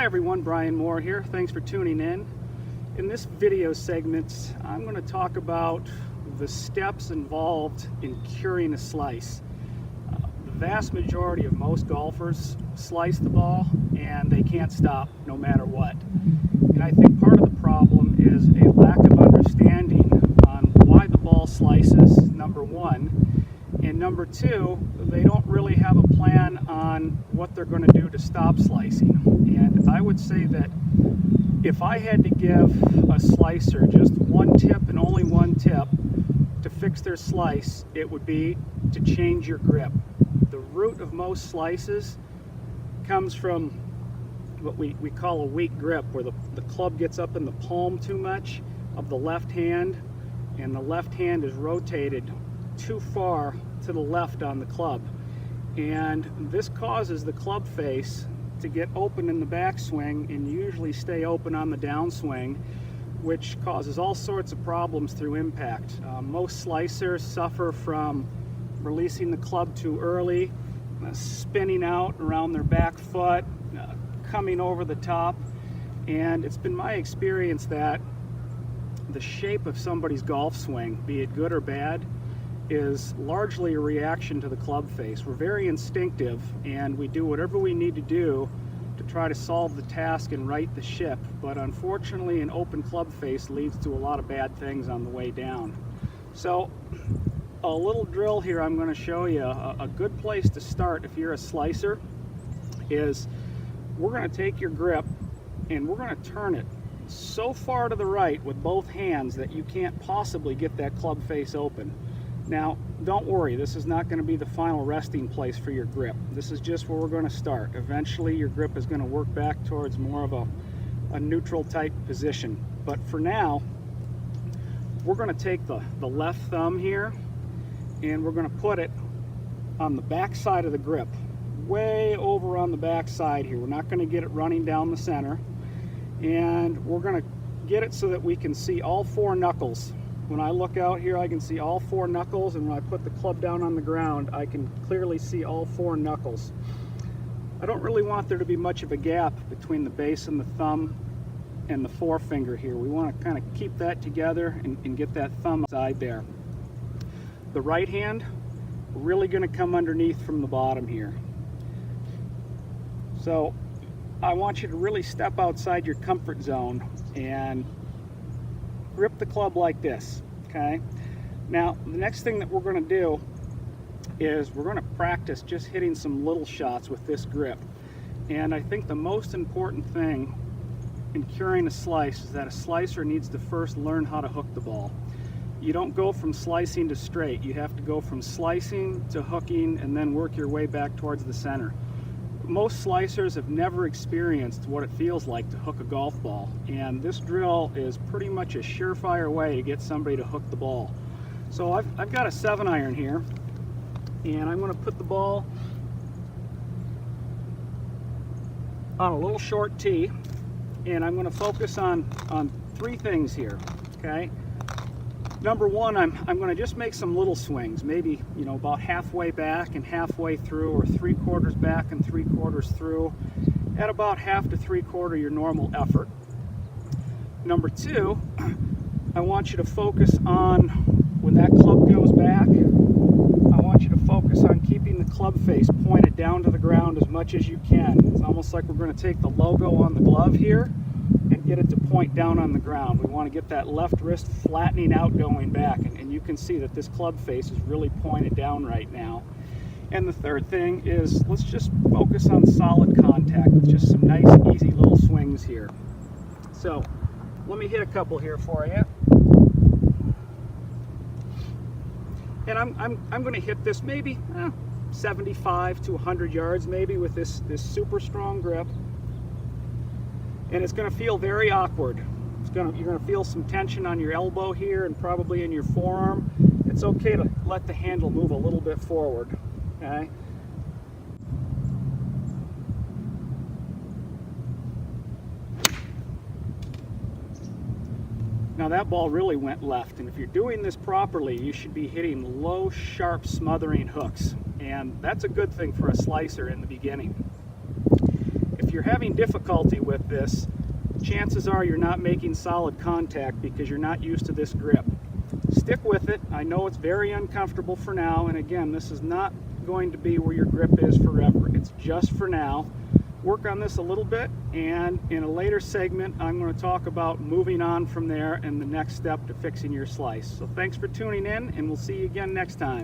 everyone, Brian Moore here. Thanks for tuning in. In this video segment, I'm going to talk about the steps involved in curing a slice. The vast majority of most golfers slice the ball and they can't stop no matter what. And I think part of the problem is a lack of understanding on why the ball slices, number one. And number two, they don't really have a plan on what they're going to do to stop slicing. And I would say that if I had to give a slicer just one tip and only one tip to fix their slice, it would be to change your grip. The root of most slices comes from what we call a weak grip, where the club gets up in the palm too much of the left hand, and the left hand is rotated too far to the left on the club, and this causes the club face to get open in the backswing and usually stay open on the downswing, which causes all sorts of problems through impact. Most slicers suffer from releasing the club too early, spinning out around their back foot, coming over the top, and it's been my experience that the shape of somebody's golf swing, be it good or bad, is largely a reaction to the club face. We're very instinctive and we do whatever we need to do to try to solve the task and right the ship, but unfortunately an open club face leads to a lot of bad things on the way down. So a little drill here I'm going to show you. A good place to start if you're a slicer is we're going to take your grip and we're going to turn it so far to the right with both hands that you can't possibly get that club face open. Now, don't worry, this is not going to be the final resting place for your grip. This is just where we're going to start. Eventually, your grip is going to work back towards more of a neutral type position. But for now, we're going to take the left thumb here, and we're going to put it on the back side of the grip, way over on the back side here. We're not going to get it running down the center, and we're going to get it so that we can see all four knuckles. When I look out here, I can see all four knuckles, and when I put the club down on the ground, I can clearly see all four knuckles. I don't really want there to be much of a gap between the base and the thumb and the forefinger here. We want to kind of keep that together and get that thumb side there. The right hand, really going to come underneath from the bottom here. So I want you to really step outside your comfort zone and grip the club like this, okay? Now, the next thing that we're going to do is we're going to practice just hitting some little shots with this grip. And I think the most important thing in curing a slice is that a slicer needs to first learn how to hook the ball. You don't go from slicing to straight. You have to go from slicing to hooking and then work your way back towards the center. Most slicers have never experienced what it feels like to hook a golf ball, and this drill is pretty much a surefire way to get somebody to hook the ball. So I've got a 7-iron here, and I'm going to put the ball on a little short tee, and I'm going to focus on three things here, okay? Number one, I'm going to just make some little swings, maybe, about halfway back and halfway through, or 3/4 back and 3/4 through, at about half to 3/4 your normal effort. Number two, I want you to focus on, when that club goes back, I want you to focus on keeping the club face pointed down to the ground as much as you can. It's almost like we're going to take the logo on the glove here and get it to point down on the ground. We want to get that left wrist flattening out going back, and you can see that this club face is really pointed down right now. And the third thing is, let's just focus on solid contact with just some nice easy little swings here. So let me hit a couple here for you. And I'm going to hit this maybe 75 to 100 yards maybe with this super strong grip. And it's going to feel very awkward. You're going to feel some tension on your elbow here and probably in your forearm. It's okay to let the handle move a little bit forward, okay? Now that ball really went left, and if you're doing this properly, you should be hitting low, sharp, smothering hooks, and that's a good thing for a slicer in the beginning. If you're having difficulty with this, chances are you're not making solid contact because you're not used to this grip. Stick with it. I know it's very uncomfortable for now, and again, this is not going to be where your grip is forever. It's just for now. Work on this a little bit, and in a later segment I'm going to talk about moving on from there and the next step to fixing your slice. So thanks for tuning in, and we'll see you again next time.